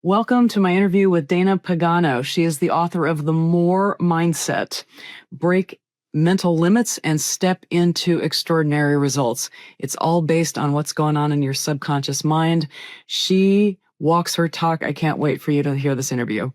Welcome to my interview with Diana Pagano. She is the author of The More Mindset, Break Mental Limits and Step into Extraordinary Results. It's all based on what's going on in your subconscious mind. She walks her talk. I can't wait for you to hear this interview.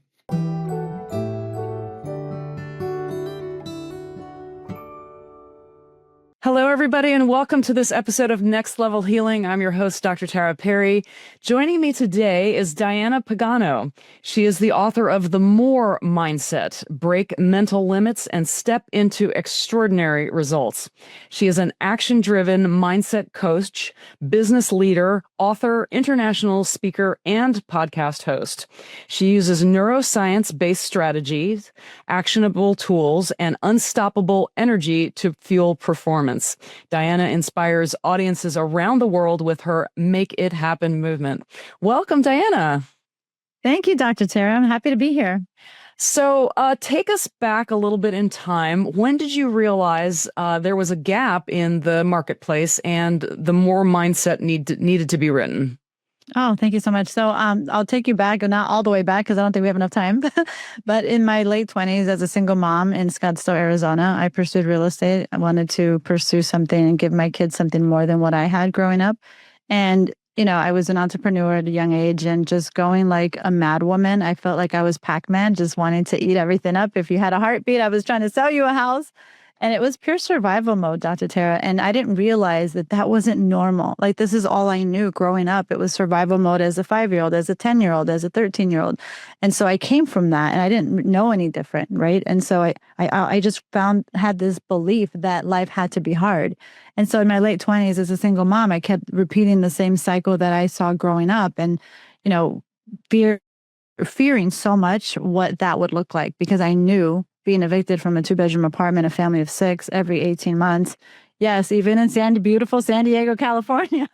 Hello, everybody, and welcome to this episode of Next Level Healing. I'm your host, Dr. Tara Perry. Joining me today is Diana Pagano. She is the author of The More Mindset, Break Mental Limits and Step into Extraordinary Results. She is an action-driven mindset coach, business leader, author, international speaker, and podcast host. She uses neuroscience-based strategies, actionable tools, and unstoppable energy to fuel performance. Diana inspires audiences around the world with her Make It Happen movement. Welcome, Diana. Thank you, Dr. Tara. I'm happy to be here. So take us back a little bit in time. When did you realize there was a gap in the marketplace and the more mindset needed to be written? Oh, thank you so much. So I'll take you back, not all the way back because I don't think we have enough time. But in my late 20s, as a single mom in Scottsdale, Arizona, I pursued real estate. I wanted to pursue something and give my kids something more than what I had growing up. And, I was an entrepreneur at a young age and just going like a mad woman. I felt like I was Pac-Man, just wanting to eat everything up. If you had a heartbeat, I was trying to sell you a house. And it was pure survival mode, Dr. Tara. And I didn't realize that that wasn't normal. Like, this is all I knew growing up. It was survival mode as a 5-year-old, as a 10-year-old, as a 13-year-old. And so I came from that and I didn't know any different, right? And so I just had this belief that life had to be hard. And so in my late 20s, as a single mom, I kept repeating the same cycle that I saw growing up and, fearing so much what that would look like because I knew being evicted from a 2-bedroom apartment, a family of 6 every 18 months. Yes, even in beautiful San Diego, California,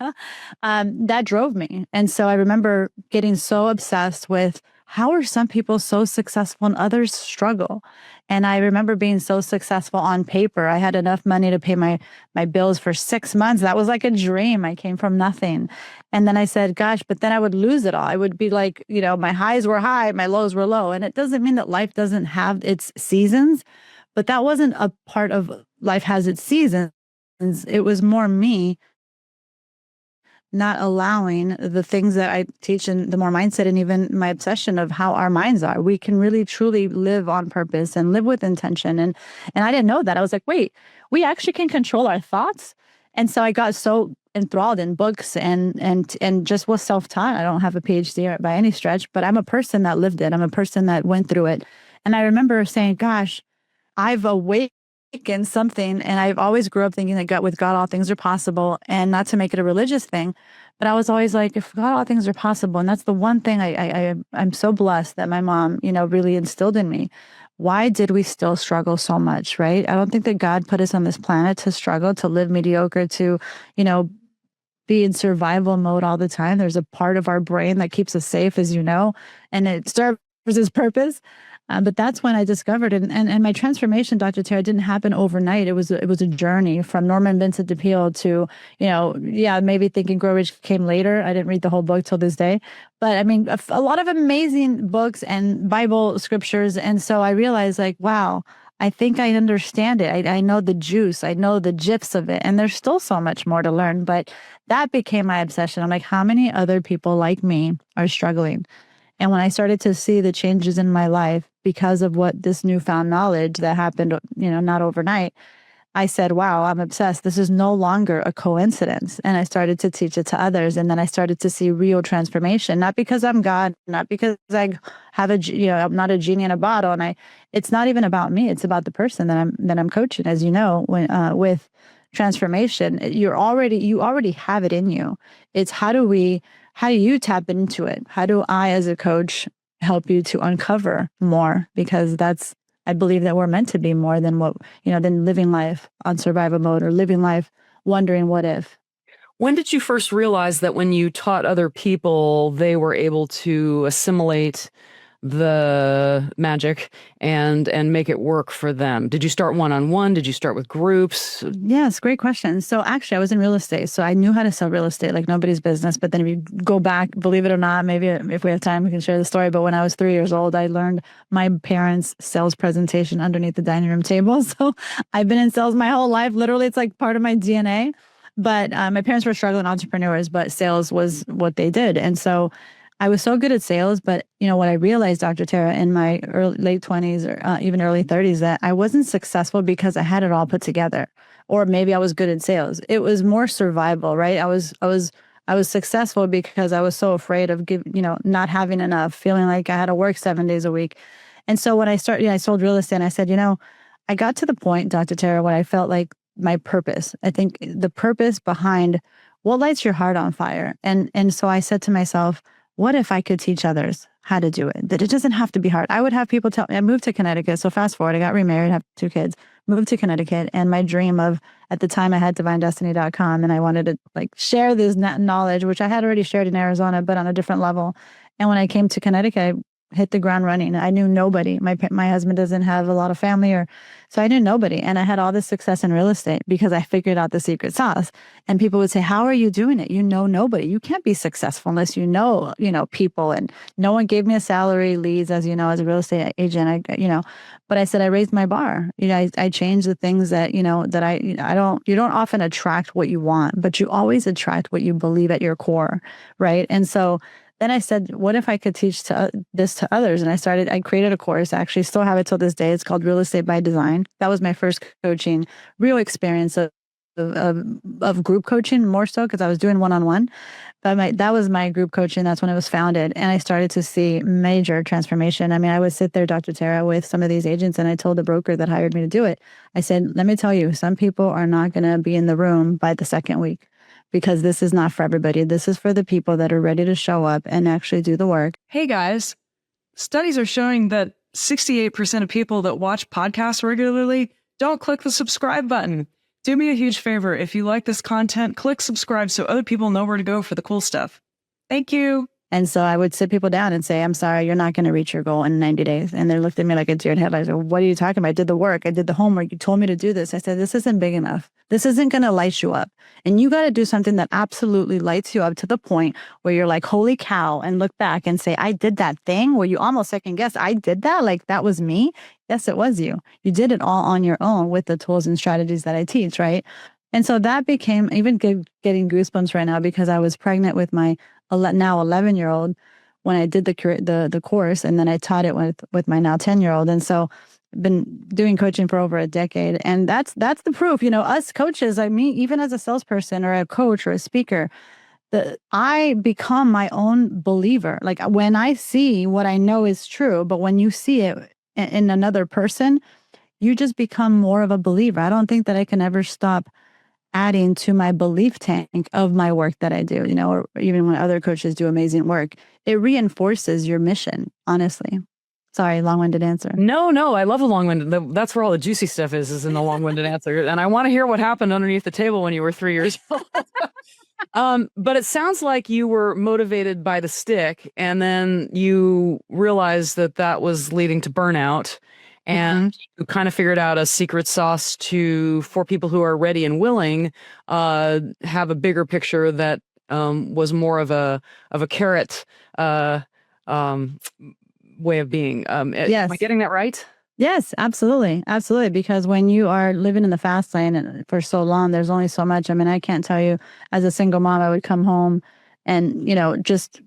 that drove me. And so I remember getting so obsessed with how are some people so successful and others struggle? And I remember being so successful on paper. I had enough money to pay my bills for 6 months. That was like a dream. I came from nothing. And then I said, gosh, but then I would lose it all. I would be like, my highs were high, my lows were low. And it doesn't mean that life doesn't have its seasons, but that wasn't a part of life has its seasons. It was more me not allowing the things that I teach in The More Mindset and even my obsession of how our minds are. We can really, truly live on purpose and live with intention. And I didn't know that. I was like, wait, we actually can control our thoughts. And so I got so enthralled in books and just was self-taught. I don't have a PhD by any stretch, but I'm a person that lived it. I'm a person that went through it. And I remember saying, gosh, I've awakened something. And I've always grew up thinking that with God, all things are possible, and not to make it a religious thing. But I was always like, if God, all things are possible. And that's the one thing I'm so blessed that my mom, really instilled in me. Why did we still struggle so much, right? I don't think that God put us on this planet to struggle, to live mediocre, to, be in survival mode all the time. There's a part of our brain that keeps us safe, as you know, and it serves its purpose. But that's when I discovered it. And my transformation, Dr. Tara, didn't happen overnight. It was a journey from Norman Vincent de Peale to, maybe Think and Grow Rich came later. I didn't read the whole book till this day. But I mean, a lot of amazing books and Bible scriptures. And so I realized like, wow, I think I understand it. I know the juice. I know the gifs of it. And there's still so much more to learn. But that became my obsession. I'm like, how many other people like me are struggling? And when I started to see the changes in my life because of what this newfound knowledge that happened, not overnight, I said, wow, I'm obsessed. This is no longer a coincidence. And I started to teach it to others. And then I started to see real transformation, not because I'm God, not because I have I'm not a genie in a bottle. And it's not even about me. It's about the person that I'm coaching, as you know, with transformation, you already have it in you. It's how do you tap into it? How do I, as a coach, help you to uncover more? Because I believe that we're meant to be more than than living life on survival mode or living life wondering what if. When did you first realize that when you taught other people, they were able to assimilate the magic and make it work for them? Did you start one-on-one? Did you start with groups? Yes, great question. So actually, I was in real estate, so I knew how to sell real estate like nobody's business. But then if you go back, believe it or not, maybe if we have time, we can share the story. But when I was 3 years old, I learned my parents' sales presentation underneath the dining room table. So I've been in sales my whole life. Literally, it's like part of my DNA. But my parents were struggling entrepreneurs, but sales was what they did. And so I was so good at sales. But, what I realized, Dr. Tara, in my late 20s or even early 30s, that I wasn't successful because I had it all put together. Or maybe I was good at sales. It was more survival, right? I was successful because I was so afraid of not having enough, feeling like I had to work 7 days a week. And so when I started, I sold real estate and I said, I got to the point, Dr. Tara, when I felt like my purpose. I think the purpose behind what lights your heart on fire. And so I said to myself, what if I could teach others how to do it? That it doesn't have to be hard. I would have people tell me, I moved to Connecticut. So fast forward, I got remarried, have 2 kids, moved to Connecticut. And my dream of, at the time I had divinedestiny.com and I wanted to share this knowledge, which I had already shared in Arizona, but on a different level. And when I came to Connecticut, I hit the ground running. I knew nobody. My husband doesn't have a lot of family, so I knew nobody. And I had all this success in real estate because I figured out the secret sauce. And people would say, "How are you doing it? You know nobody. You can't be successful unless you know people." And no one gave me a salary, leads, as you know, as a real estate agent. But I said I raised my bar. I changed the things that that I don't. You don't often attract what you want, but you always attract what you believe at your core, right? And so then I said, what if I could teach this to others? And I created a course. I actually still have it till this day. It's called Real Estate by Design. That was my first coaching, real experience of group coaching, more so because I was doing one-on-one. But that was my group coaching. That's when it was founded. And I started to see major transformation. I mean, I would sit there, Dr. Tara, with some of these agents, and I told the broker that hired me to do it, I said, let me tell you, some people are not going to be in the room by the second week, because this is not for everybody. This is for the people that are ready to show up and actually do the work. Hey guys, studies are showing that 68% of people that watch podcasts regularly don't click the subscribe button. Do me a huge favor. If you like this content, click subscribe so other people know where to go for the cool stuff. Thank you. And so I would sit people down and say, I'm sorry, you're not going to reach your goal in 90 days. And they looked at me like a deer in headlights. I said, what are you talking about? I did the work. I did the homework. You told me to do this. I said, this isn't big enough. This isn't going to light you up. And you got to do something that absolutely lights you up to the point where you're like, holy cow, and look back and say, I did that thing where you almost second guess, I did that? Like that was me? Yes, it was you. You did it all on your own with the tools and strategies that I teach, right? And so that became, even getting goosebumps right now, because I was pregnant with my now 11-year-old when I did the course, and then I taught it with my now 10-year-old. And so I've been doing coaching for over a decade. And that's the proof, us coaches, even as a salesperson or a coach or a speaker, I become my own believer. Like when I see what I know is true, but when you see it in another person, you just become more of a believer. I don't think that I can ever stop adding to my belief tank of my work that I do, or even when other coaches do amazing work, it reinforces your mission, honestly. Sorry, long-winded answer. No, I love a long-winded. That's where all the juicy stuff is in the long-winded answer. And I want to hear what happened underneath the table when you were 3 years old. But it sounds like you were motivated by the stick, and then you realized that was leading to burnout. And you kind of figured out a secret sauce for people who are ready and willing, have a bigger picture that was more of a carrot way of being. Yes. Am I getting that right? Yes, absolutely. Absolutely. Because when you are living in the fast lane and for so long, there's only so much. I mean, I can't tell you, as a single mom, I would come home and, just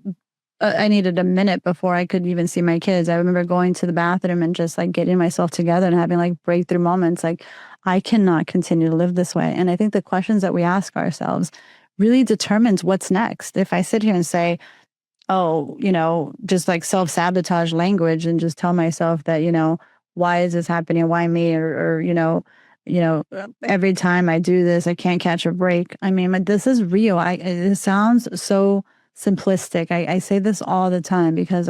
I needed a minute before I could even see my kids. I remember going to the bathroom and just getting myself together and having breakthrough moments. I cannot continue to live this way. And I think the questions that we ask ourselves really determines what's next. If I sit here and say, oh, just self-sabotage language and just tell myself that, why is this happening? Why me? Or every time I do this, I can't catch a break. I mean, this is real. It sounds so simplistic. I say this all the time because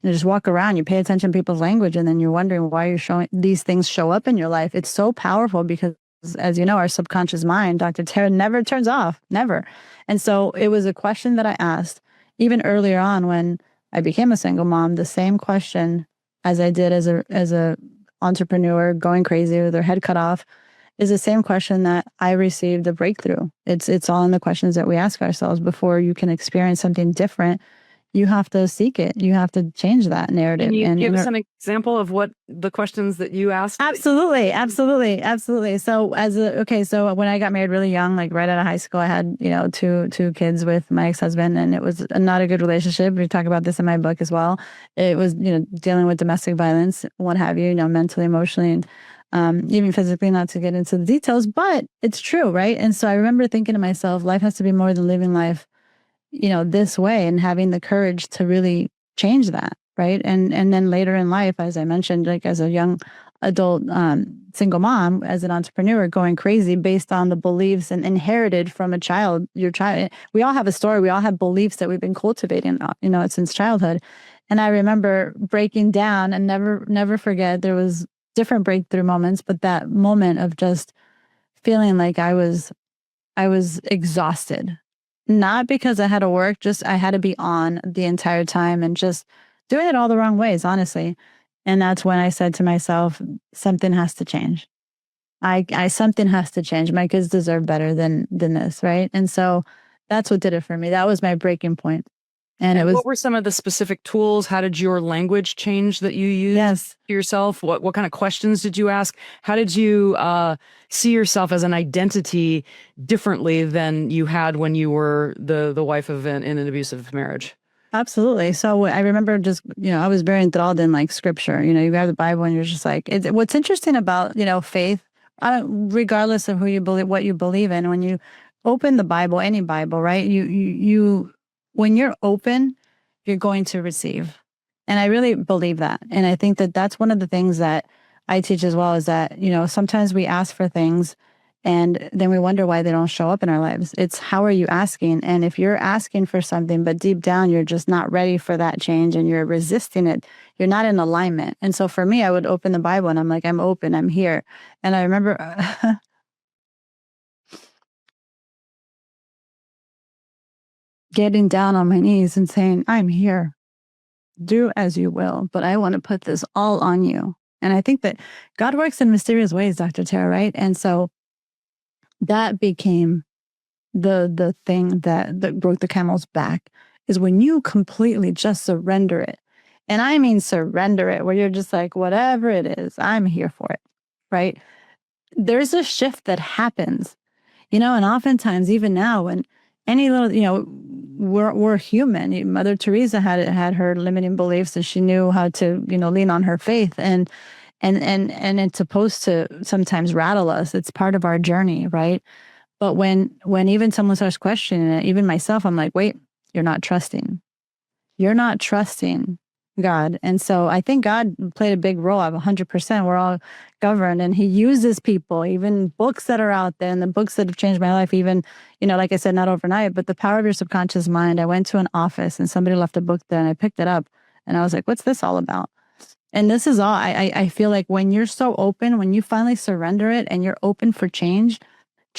just walk around, you pay attention to people's language, and then you're wondering why these things show up in your life. It's so powerful because, as you know, our subconscious mind, Dr. Tara, never turns off, never. And so it was a question that I asked even earlier on when I became a single mom, the same question as I did as a entrepreneur going crazy with their head cut off is the same question that I received a breakthrough. It's all in the questions that we ask ourselves. Before you can experience something different, you have to seek it. You have to change that narrative. Can you give us an example of what the questions that you asked? Absolutely. So so when I got married really young, like right out of high school, I had, two kids with my ex-husband, and it was not a good relationship. We talk about this in my book as well. It was, dealing with domestic violence, what have you, mentally, emotionally, and even physically, not to get into the details, but it's true, right? And so I remember thinking to myself, life has to be more than living life, this way, and having the courage to really change that. Right. And then later in life, as I mentioned, like as a young adult single mom, as an entrepreneur, going crazy based on the beliefs and inherited from a child, we all have a story. We all have beliefs that we've been cultivating, since childhood. And I remember breaking down, and never forget, there was different breakthrough moments, but that moment of just feeling like I was exhausted, not because I had to work, just I had to be on the entire time and just doing it all the wrong ways, honestly. And that's when I said to myself, something has to change. Something has to change. My kids deserve better than this, right? And so that's what did it for me. That was my breaking point. And it was. What were some of the specific tools? How did your language change that you used to yourself? What kind of questions did you ask? How did you see yourself as an identity differently than you had when you were the wife of in an abusive marriage? Absolutely. So I remember just, I was very enthralled in like scripture. You have the Bible and you're just like, what's interesting about, faith, regardless of who you believe, what you believe in, when you open the Bible, any Bible, right? When you're open, you're going to receive. And I really believe that. And I think that that's one of the things that I teach as well, is that, sometimes we ask for things and then we wonder why they don't show up in our lives. It's how are you asking? And if you're asking for something, but deep down, you're just not ready for that change and you're resisting it, you're not in alignment. And so for me, I would open the Bible and I'm like, I'm open, I'm here. And I remember getting down on my knees and saying, I'm here. Do as you will, but I want to put this all on you. And I think that God works in mysterious ways, Dr. Tara, right? And so that became the thing that broke the camel's back, is when you completely just surrender it. And I mean surrender it, where you're just like, whatever it is, I'm here for it, right? There's a shift that happens, and oftentimes, even now, when any little, we're human. Mother Teresa had her limiting beliefs, and she knew how to, lean on her faith, and it's supposed to sometimes rattle us. It's part of our journey, right? But when even someone starts questioning it, even myself, I'm like, wait, you're not trusting. You're not trusting God. And so I think God played a big role. 100%. We're all governed, and he uses people, even books that are out there, and the books that have changed my life, even, like I said, not overnight, but The Power of Your Subconscious Mind. I went to an office and somebody left a book there and I picked it up and I was like, what's this all about? And this is all, I feel like when you're so open, when you finally surrender it and you're open for change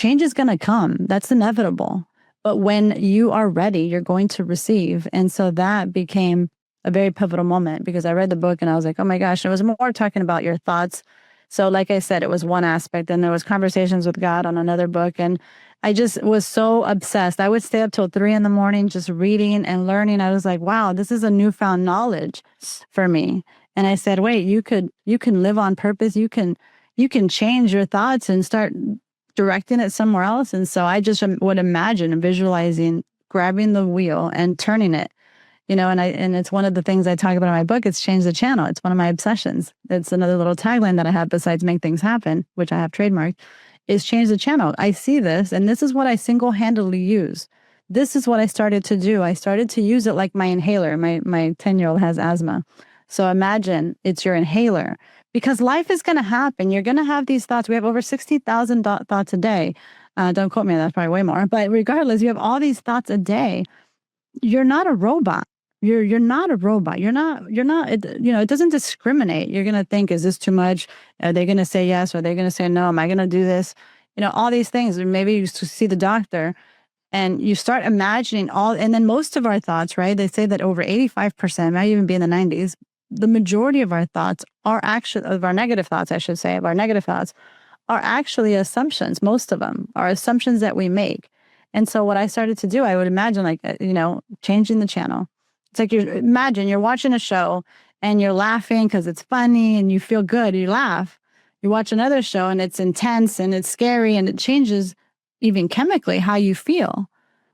is going to come. That's inevitable. But when you are ready, you're going to receive. And so that became a very pivotal moment, because I read the book and I was like, oh my gosh, it was more talking about your thoughts. So like I said, it was one aspect, and there was conversations with God on another book. And I just was so obsessed. I would stay up till 3 a.m. just reading and learning. I was like, wow, this is a newfound knowledge for me. And I said, wait, you can live on purpose. You can change your thoughts and start directing it somewhere else. And so I just would imagine and visualizing grabbing the wheel and turning it, and it's one of the things I talk about in my book. It's change the channel. It's one of my obsessions. It's another little tagline that I have besides make things happen, which I have trademarked, is change the channel. I see this, and this is what I single-handedly use. This is what I started to do. I started to use it like my inhaler. My 10-year-old has asthma. So imagine it's your inhaler, because life is going to happen. You're going to have these thoughts. We have over 60,000 thoughts a day. Don't quote me, that's probably way more. But regardless, you have all these thoughts a day. You're not a robot. You're not a robot. You're not, it doesn't discriminate. You're going to think, is this too much? Are they going to say yes? Or are they going to say no? Am I going to do this? All these things. Maybe you see the doctor And you start imagining and then most of our thoughts, right? They say that over 85%, might even be in the 90s, the majority of our thoughts are actually, of our negative thoughts, I should say, of our negative thoughts are actually assumptions. Most of them are assumptions that we make. And so what I started to do, I would imagine changing the channel. It's like imagine you're watching a show and you're laughing because it's funny and you feel good. You laugh. You watch another show and it's intense and it's scary and it changes even chemically how you feel,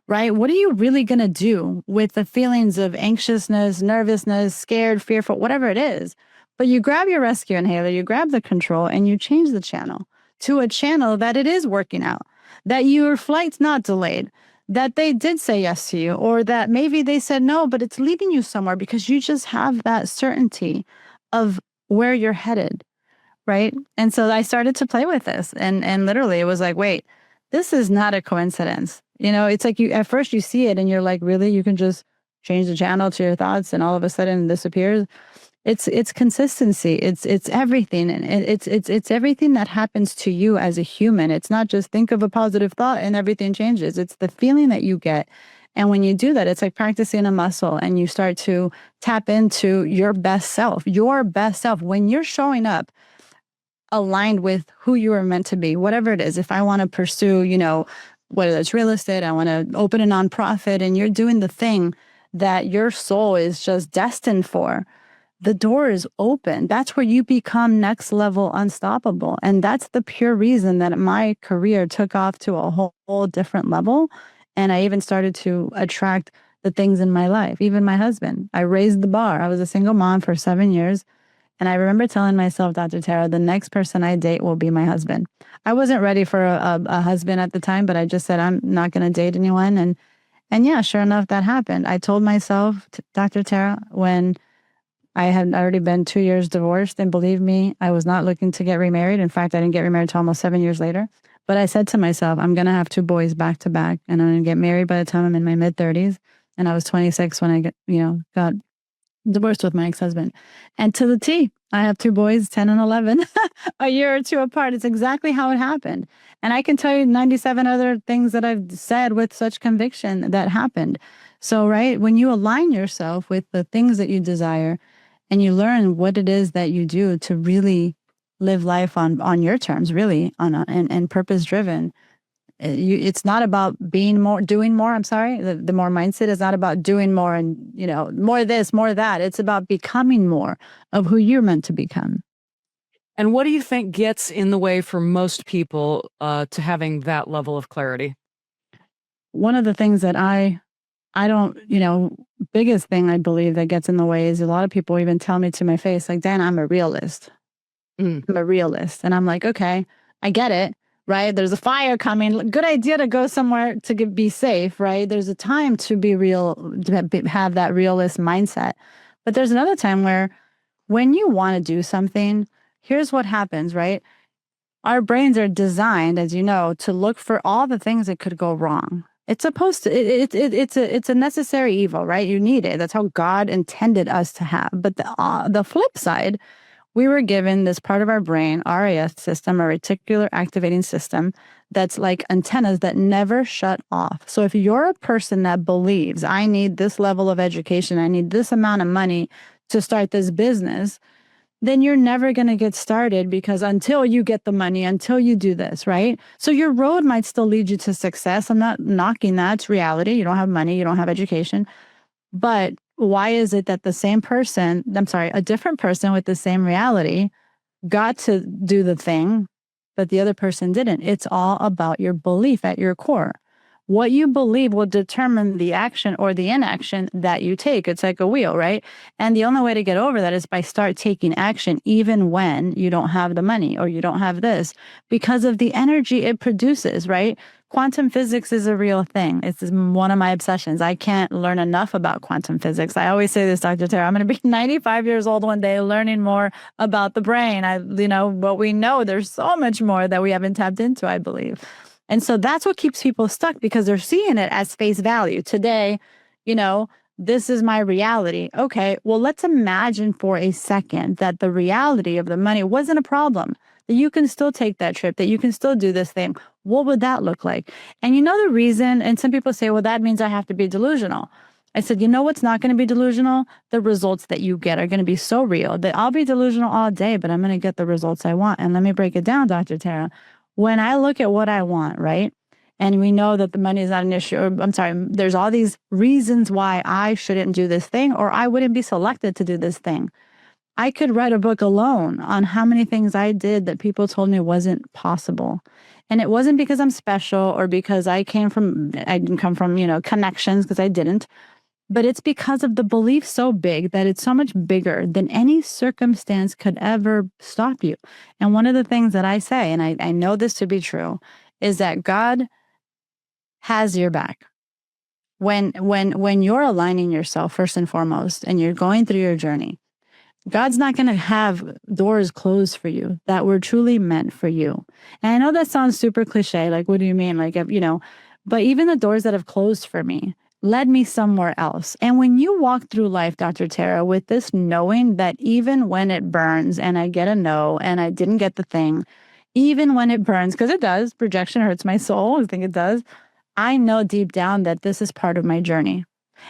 right? What are you really going to do with the feelings of anxiousness, nervousness, scared, fearful, whatever it is? But you grab your rescue inhaler, you grab the control and you change the channel to a channel that it is working out, that your flight's not delayed, that they did say yes to you, or that maybe they said no, but it's leading you somewhere because you just have that certainty of where you're headed, right? And so I started to play with this and literally it was like, wait, this is not a coincidence. It's like at first you see it and you're like, really, you can just change the channel to your thoughts and all of a sudden it disappears. It's consistency. It's everything. And it's everything that happens to you as a human. It's not just think of a positive thought and everything changes. It's the feeling that you get. And when you do that, it's like practicing a muscle and you start to tap into your best self, when you're showing up aligned with who you are meant to be, whatever it is. If I want to pursue, whether it's real estate, I want to open a nonprofit and you're doing the thing that your soul is just destined for, the door is open. That's where you become next level unstoppable. And that's the pure reason that my career took off to a whole different level. And I even started to attract the things in my life, even my husband. I raised the bar. I was a single mom for 7 years. And I remember telling myself, Dr. Tara, the next person I date will be my husband. I wasn't ready for a husband at the time, but I just said, I'm not going to date anyone. And yeah, sure enough, that happened. I told myself, Dr. Tara, when I had already been 2 years divorced, and believe me, I was not looking to get remarried. In fact, I didn't get remarried until almost 7 years later. But I said to myself, I'm going to have 2 boys back to back, and I'm going to get married by the time I'm in my mid-30s. And I was 26 when I got divorced with my ex-husband. And to the T, I have 2 boys, 10 and 11, a year or 2 apart. It's exactly how it happened. And I can tell you 97 other things that I've said with such conviction that happened. So, right, when you align yourself with the things that you desire and you learn what it is that you do to really live life on your terms, really, and purpose-driven, it's not about doing more. I'm sorry. The more mindset is not about doing more and, more this, more that. It's about becoming more of who you're meant to become. And what do you think gets in the way for most people to having that level of clarity? One of the things that I don't, biggest thing I believe that gets in the way is a lot of people even tell me to my face, like, Diana, I'm a realist. I'm a realist. And I'm like, okay, I get it. Right? There's a fire coming. Good idea to go somewhere to be safe, right? There's a time to be real, to have that realist mindset. But there's another time where when you want to do something, here's what happens, right? Our brains are designed, as you know, to look for all the things that could go wrong. It's supposed to, it's a necessary evil, right? You need it. That's how God intended us to have. But the flip side, we were given this part of our brain, RAS system, a reticular activating system, that's like antennas that never shut off. So if you're a person that believes, I need this level of education, I need this amount of money to start this business, then you're never going to get started because until you get the money, until you do this, right? So your road might still lead you to success. I'm not knocking that. It's reality. You don't have money, you don't have education. But why is it that a different person with the same reality got to do the thing, but the other person didn't? It's all about your belief at your core. What you believe will determine the action or the inaction that you take. It's like a wheel, right? And the only way to get over that is by start taking action, even when you don't have the money or you don't have this, because of the energy it produces, right? Quantum physics is a real thing. It's one of my obsessions. I can't learn enough about quantum physics. I always say this, Dr. Tara, I'm going to be 95 years old one day learning more about the brain. What we know, there's so much more that we haven't tapped into, I believe. And so that's what keeps people stuck because they're seeing it as face value. Today, this is my reality. Okay, well, let's imagine for a second that the reality of the money wasn't a problem, that you can still take that trip, that you can still do this thing. What would that look like? And you know the reason, and some people say, well, that means I have to be delusional. I said, you know what's not going to be delusional? The results that you get are going to be so real that I'll be delusional all day, but I'm going to get the results I want. And let me break it down, Dr. Tara. When I look at what I want, right? And we know that the money is not an issue, or I'm sorry, there's all these reasons why I shouldn't do this thing, or I wouldn't be selected to do this thing. I could write a book alone on how many things I did that people told me wasn't possible. And it wasn't because I'm special or because I didn't come from, connections, because I didn't. But it's because of the belief so big that it's so much bigger than any circumstance could ever stop you. And one of the things that I say, and I know this to be true, is that God has your back. When you're aligning yourself first and foremost, and you're going through your journey, God's not going to have doors closed for you that were truly meant for you. And I know that sounds super cliche. Like, what do you mean? Like, but even the doors that have closed for me led me somewhere else. And when you walk through life, Dr. Tara, with this knowing that even when it burns and I get a no and I didn't get the thing, even when it burns, because it does, projection hurts my soul, I think it does, I know deep down that this is part of my journey.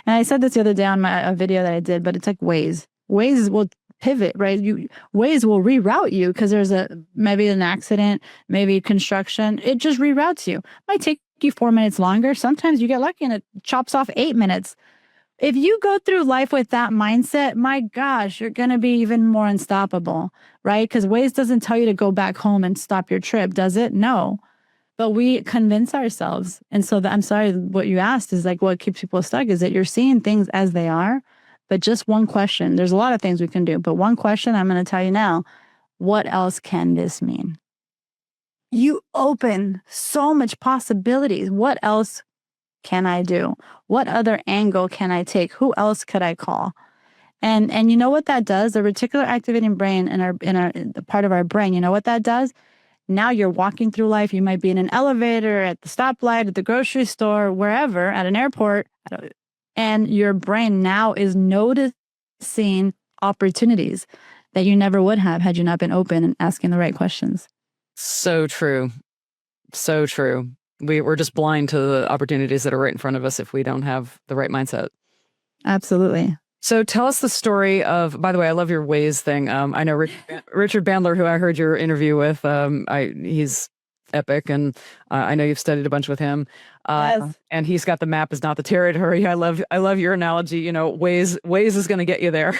And I said this the other day on a video that I did, but it's like Waze. Waze will pivot, right? Waze will reroute you because there's maybe an accident, maybe construction. It just reroutes you. Might take you 4 minutes longer. Sometimes you get lucky and it chops off 8 minutes. If you go through life with that mindset, my gosh, you're going to be even more unstoppable, right? Because Waze doesn't tell you to go back home and stop your trip, does it? No. But we convince ourselves. And so I'm sorry, what you asked is like what keeps people stuck is that you're seeing things as they are. But just one question. There's a lot of things we can do, but one question I'm going to tell you now. What else can this mean? You open so much possibilities. What else can I do? What other angle can I take? Who else could I call? And you know what that does? The reticular activating brain in the part of our brain, you know what that does? Now you're walking through life. You might be in an elevator, at the stoplight, at the grocery store, wherever, at an airport. And your brain now is noticing opportunities that you never would have had you not been open and asking the right questions. So true. So true. We're just blind to the opportunities that are right in front of us if we don't have the right mindset. Absolutely. So tell us the story of, by the way, I love your Waze thing. I know Richard Bandler, who I heard your interview with, he's epic, and I know you've studied a bunch with him. Yes. And he's got the map is not the territory. I love your analogy. Waze is going to get you there.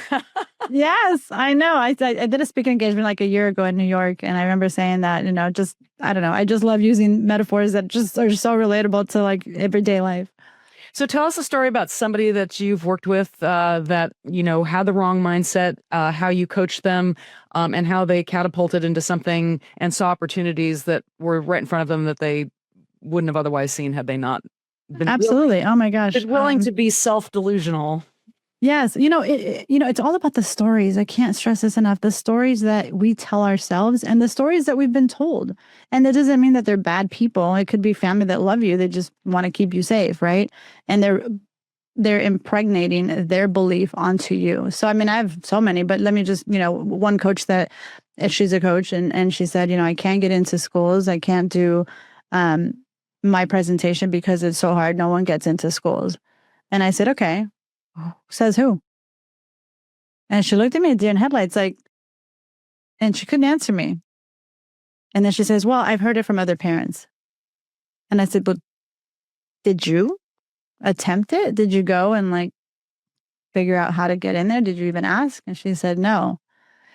Yes, I know. I did a speaking engagement like a year ago in New York, and I remember saying that, just, I don't know. I just love using metaphors that just are so relatable to like everyday life. So tell us a story about somebody that you've worked with that, had the wrong mindset, how you coached them, and how they catapulted into something and saw opportunities that were right in front of them that they wouldn't have otherwise seen had they not been Absolutely. Oh my gosh. willing to be self-delusional. Yes. It's all about the stories. I can't stress this enough. The stories that we tell ourselves and the stories that we've been told. And that doesn't mean that they're bad people. It could be family that love you. They just want to keep you safe, right? And they're impregnating their belief onto you. So, I mean, I have so many, but let me just, one coach that she's a coach and she said, I can't get into schools. I can't do my presentation because it's so hard. No one gets into schools. And I said, okay. Says who? And she looked at me, deer in headlights, and she couldn't answer me. And then she says, well, I've heard it from other parents. And I said, but did you attempt it? Did you go and figure out how to get in there? Did you even ask? And she said, no.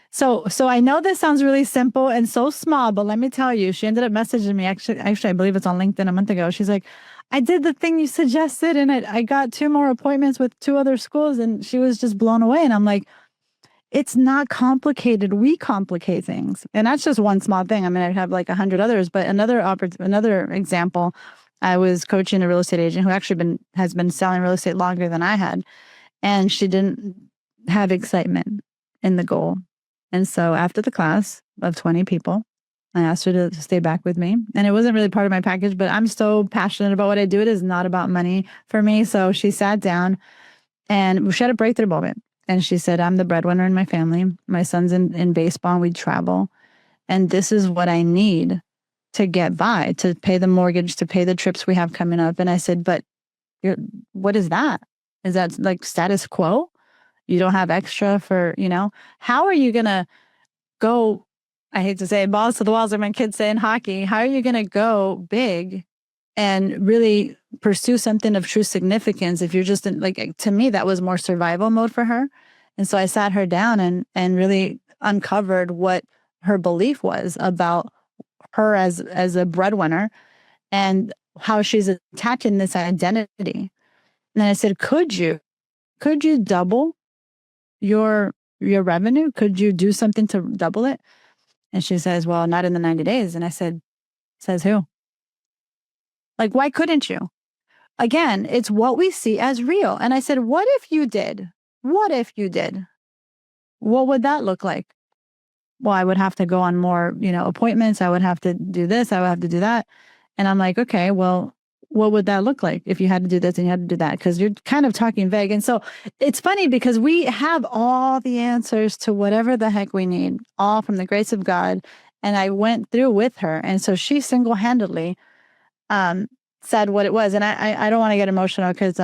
So I know this sounds really simple and so small, but let me tell you, she ended up messaging me. Actually, I believe it's on LinkedIn a month ago. She's like, I did the thing you suggested and I got 2 more appointments with 2 other schools, and she was just blown away. And I'm like, it's not complicated. We complicate things. And that's just one small thing. I mean, I have 100 others, but another example, I was coaching a real estate agent who actually has been selling real estate longer than I had. And she didn't have excitement in the goal. And so after the class of 20 people, I asked her to stay back with me. And it wasn't really part of my package, but I'm so passionate about what I do. It is not about money for me. So she sat down and she had a breakthrough moment. And she said, I'm the breadwinner in my family. My son's in baseball and we travel. And this is what I need to get by, to pay the mortgage, to pay the trips we have coming up. And I said, but what is that? Is that like status quo? You don't have extra for, how are you going to go? I hate to say it, balls to the walls, like my kids say in hockey. How are you going to go big and really pursue something of true significance if you're just to me, that was more survival mode for her. And so I sat her down and really uncovered what her belief was about her as a breadwinner and how she's attaching this identity. And I said, could you double your revenue? Could you do something to double it? And she says, well, not in the 90 days. And I said, says who? Like, why couldn't you? Again, it's what we see as real. And I said, what if you did? What if you did? What would that look like? Well, I would have to go on more, appointments. I would have to do this. I would have to do that. And I'm like, okay, well, what would that look like if you had to do this and you had to do that? Because you're kind of talking vague. And so it's funny because we have all the answers to whatever the heck we need, all from the grace of God. And I went through with her. And so she single-handedly said what it was. And I don't want to get emotional because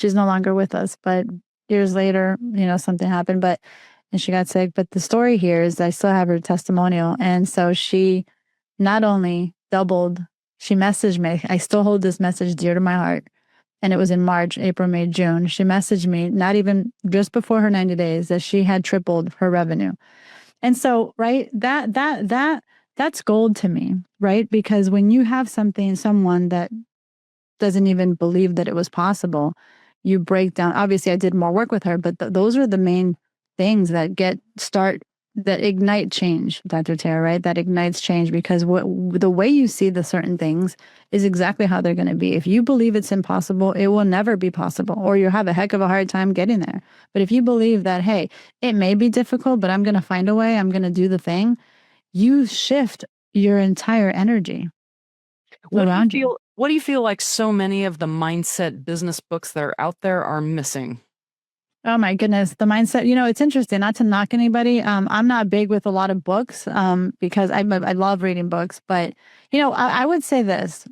she's no longer with us. But years later, something happened. And she got sick. But the story here is I still have her testimonial. And so she not only doubled, she messaged me. I still hold this message dear to my heart. And it was in March, April, May, June. She messaged me, not even just before her 90 days, that she had tripled her revenue. And so, right, that's gold to me, right? Because when you have someone that doesn't even believe that it was possible, you break down. Obviously, I did more work with her, but those are the main things that that ignite change, Dr. Tara, right? That ignites change because the way you see the certain things is exactly how they're going to be. If you believe it's impossible, it will never be possible, or you'll have a heck of a hard time getting there. But if you believe that, hey, it may be difficult, but I'm going to find a way, I'm going to do the thing, you shift your entire energy around you. What do you feel like so many of the mindset business books that are out there are missing? Oh my goodness, the mindset. It's interesting, not to knock anybody. I'm not big with a lot of books because I love reading books. But, I would say this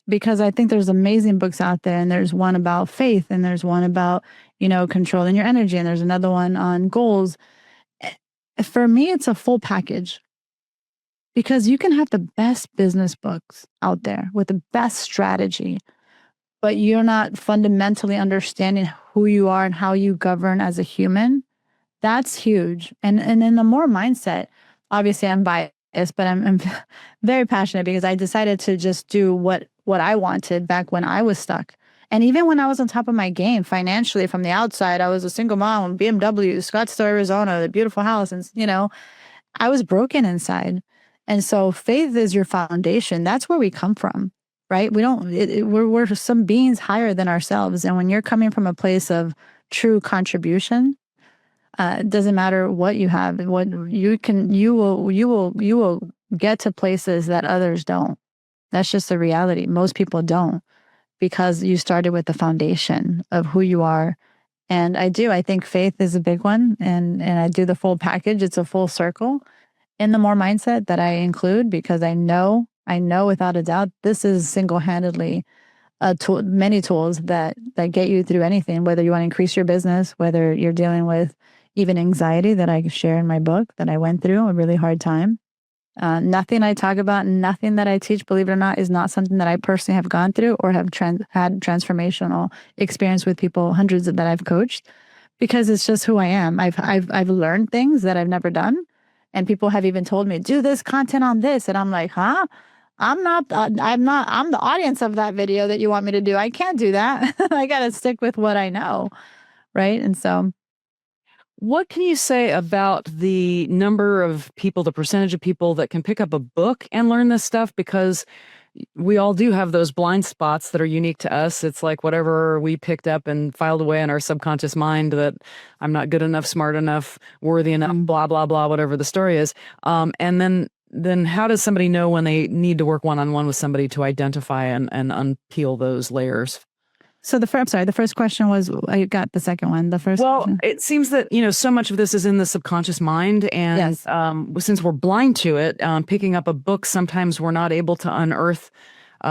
because I think there's amazing books out there. And there's one about faith and there's one about, controlling your energy. And there's another one on goals. For me, it's a full package because you can have the best business books out there with the best strategy, but you're not fundamentally understanding who you are and how you govern as a human. That's huge. And in the more mindset, obviously I'm biased, but I'm very passionate because I decided to just do what I wanted back when I was stuck. And even when I was on top of my game financially from the outside, I was a single mom, BMW, Scottsdale, Arizona, the beautiful house. And, I was broken inside. And so faith is your foundation. That's where we come from. Right? We're some beings higher than ourselves. And when you're coming from a place of true contribution, it doesn't matter what you have, what you will get to places that others don't. That's just the reality. Most people don't because you started with the foundation of who you are. And I think faith is a big one. And I do the full package. It's a full circle in the more mindset that I include because I know without a doubt, this is single-handedly a tool, many tools that get you through anything, whether you want to increase your business, whether you're dealing with even anxiety that I share in my book that I went through a really hard time. Nothing I talk about, nothing that I teach, believe it or not, is not something that I personally have gone through or have had transformational experience with people, hundreds that I've coached, because it's just who I am. I've learned things that I've never done. And people have even told me, do this content on this. And I'm like, huh? I'm the audience of that video that you want me to do. I can't do that. I got to stick with what I know. Right. And so. What can you say about the number of people, the percentage of people that can pick up a book and learn this stuff? Because we all do have those blind spots that are unique to us. It's like whatever we picked up and filed away in our subconscious mind that I'm not good enough, smart enough, worthy enough, blah, blah, blah, whatever the story is. And then how does somebody know when they need to work one-on-one with somebody to identify and unpeel those layers? So the first question was, I got the second one. The first Well, question. it seems that, so much of this is in the subconscious mind. And Yes. Since we're blind to it, picking up a book, sometimes we're not able to unearth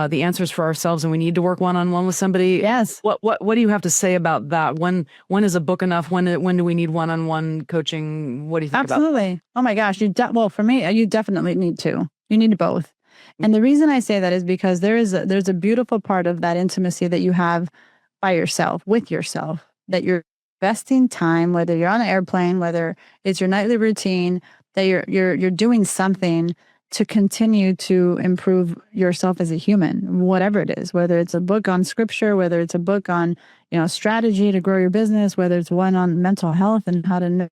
the answers for ourselves, and we need to work one-on-one with somebody. Yes. What do you have to say about that? When is a book enough? When do we need one-on-one coaching? What do you think about that? Absolutely. Oh my gosh. Well, for me, you definitely need to. You need both. And the reason I say that is because there's a beautiful part of that intimacy that you have by yourself, with yourself, that you're investing time, whether you're on an airplane, whether it's your nightly routine, that you're doing something to continue to improve yourself as a human, whatever it is, whether it's a book on scripture, whether it's a book on, strategy to grow your business, whether it's one on mental health and how to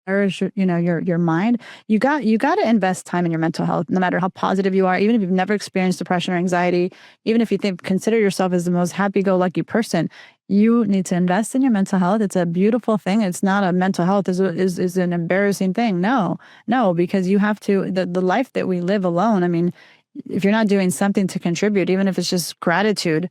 nourish your mind. You got to invest time in your mental health, no matter how positive you are, even if you've never experienced depression or anxiety, even if you consider yourself as the most happy-go-lucky person. You need to invest in your mental health. It's a beautiful thing. It's not a mental health is an embarrassing thing. No, because you have to, the life that we live alone. I mean, if you're not doing something to contribute, even if it's just gratitude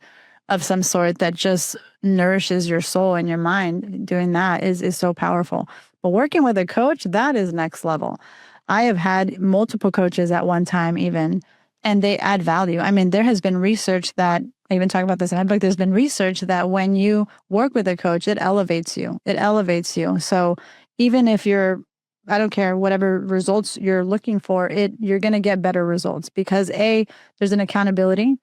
of some sort that just nourishes your soul and your mind, doing that is so powerful. But working with a coach, that is next level. I have had multiple coaches at one time even, and they add value. I mean, there has been research that, I even talk about this in my book, there's been research that when you work with a coach, it elevates you. It elevates you. So even if I don't care, whatever results you're looking for, you're going to get better results because A, there's an accountability.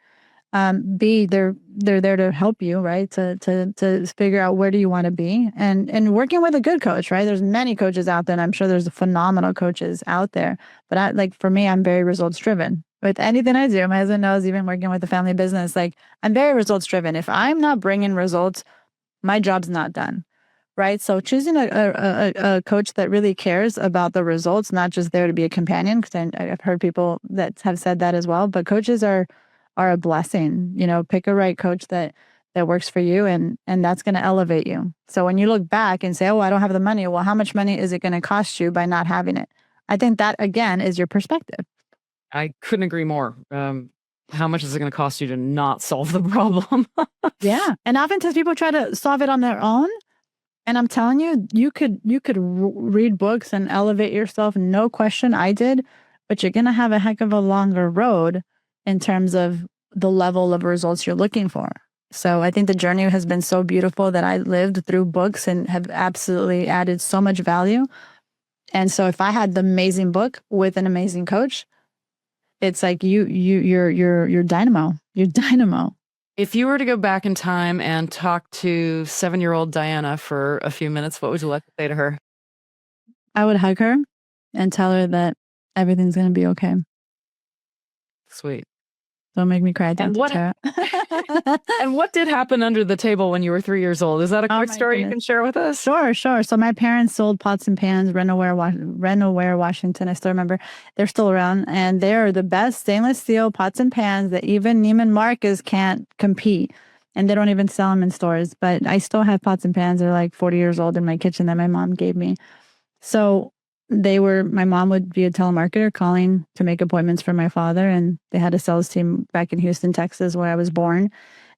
B, they're there to help you, right? To figure out where do you want to be, and working with a good coach, right? There's many coaches out there, and I'm sure there's phenomenal coaches out there. But for me, I'm very results driven with anything I do. My husband knows, even working with a family business, I'm very results driven. If I'm not bringing results, my job's not done. Right. So choosing a coach that really cares about the results, not just there to be a companion, because I've heard people that have said that as well. But coaches are a blessing. Pick a right coach that works for you, and that's going to elevate you. So when you look back and say, oh, I don't have the money. Well, how much money is it going to cost you by not having it? I think that, again, is your perspective. I couldn't agree more. How much is it going to cost you to not solve the problem? Yeah. And oftentimes people try to solve it on their own. And I'm telling you, you could read books and elevate yourself. No question, I did. But you're going to have a heck of a longer road in terms of the level of results you're looking for. So I think the journey has been so beautiful that I lived through books and have absolutely added so much value. And so if I had the amazing book with an amazing coach, it's like you're dynamo. You're dynamo. If you were to go back in time and talk to 7-year-old Diana for a few minutes, what would you like to say to her? I would hug her and tell her that everything's going to be okay. Sweet. Don't make me cry, Dr. Tara. And what did happen under the table when you were 3 years old? Is that a quick story you can share with us? Sure. So my parents sold pots and pans, Renoware, Washington. I still remember. They're still around, and they're the best stainless steel pots and pans that even Neiman Marcus can't compete. And they don't even sell them in stores. But I still have pots and pans. They're like 40 years old in my kitchen that my mom gave me. So my mom would be a telemarketer calling to make appointments for my father. And they had a sales team back in Houston, Texas, where I was born.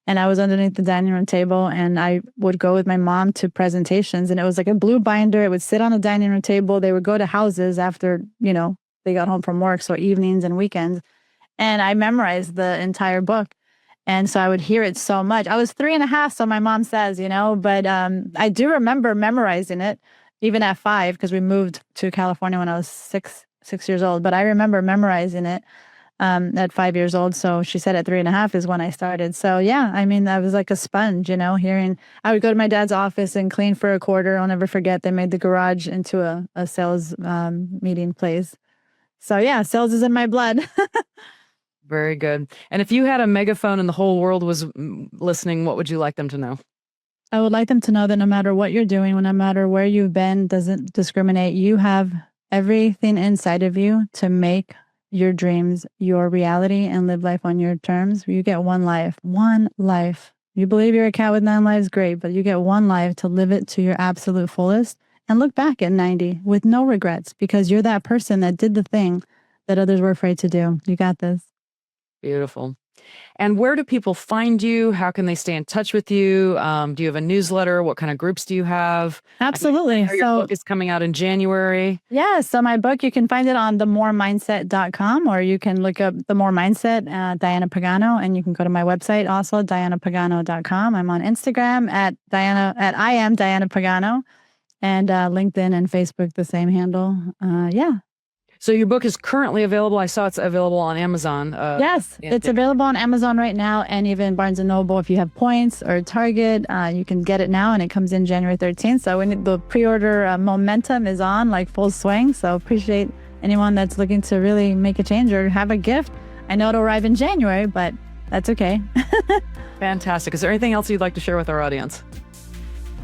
And I was underneath the dining room table, and I would go with my mom to presentations. And it was like a blue binder. It would sit on a dining room table. They would go to houses after, they got home from work. So evenings and weekends. And I memorized the entire book. And so I would hear it so much. I was 3.5, so my mom says, but I do remember memorizing it. Even at 5, because we moved to California when I was six years old. But I remember memorizing it at 5 years old. So she said at 3.5 is when I started. So yeah, I mean, I was like a sponge, hearing. I would go to my dad's office and clean for a quarter. I'll never forget. They made the garage into a sales meeting place. So yeah, sales is in my blood. Very good. And if you had a megaphone and the whole world was listening, what would you like them to know? I would like them to know that no matter what you're doing, no matter where you've been, doesn't discriminate. You have everything inside of you to make your dreams your reality and live life on your terms. You get one life. You believe you're a cat with 9 lives, great, but you get one life to live it to your absolute fullest and look back at 90 with no regrets, because you're that person that did the thing that others were afraid to do. You got this. Beautiful. And where do people find you? How can they stay in touch with you? Do you have a newsletter? What kind of groups do you have? Absolutely. I know your book is coming out in January. Yeah. So my book, you can find it on themoremindset.com, or you can look up The More Mindset, Diana Pagano, and you can go to my website also, dianapagano.com. I'm on Instagram at I am Diana Pagano, and LinkedIn and Facebook, the same handle. Yeah. So your book is currently available. I saw it's available on Amazon. Yes, it's available on Amazon right now, and even Barnes & Noble. If you have points or Target, you can get it now, and it comes in January 13th. So the pre-order momentum is on, like, full swing. So appreciate anyone that's looking to really make a change or have a gift. I know it'll arrive in January, but that's okay. Fantastic. Is there anything else you'd like to share with our audience?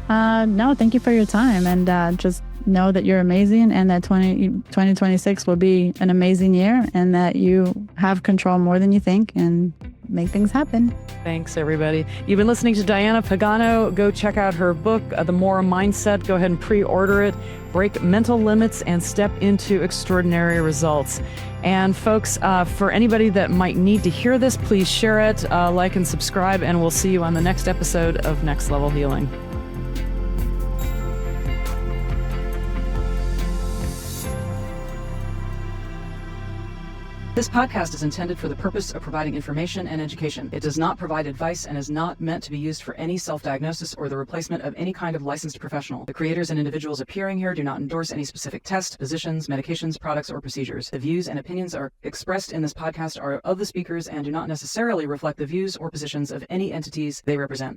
No, thank you for your time, and just know that you're amazing, and that 2026 will be an amazing year, and that you have control more than you think, and make things happen. Thanks, everybody. You've been listening to Diana Pagano. Go check out her book, The More Mindset. Go ahead and pre-order it. Break mental limits and step into extraordinary results. And folks, for anybody that might need to hear this, please share it, like and subscribe, and we'll see you on the next episode of Next Level Healing. This podcast is intended for the purpose of providing information and education. It does not provide advice and is not meant to be used for any self-diagnosis or the replacement of any kind of licensed professional. The creators and individuals appearing here do not endorse any specific tests, positions, medications, products, or procedures. The views and opinions are expressed in this podcast are of the speakers and do not necessarily reflect the views or positions of any entities they represent.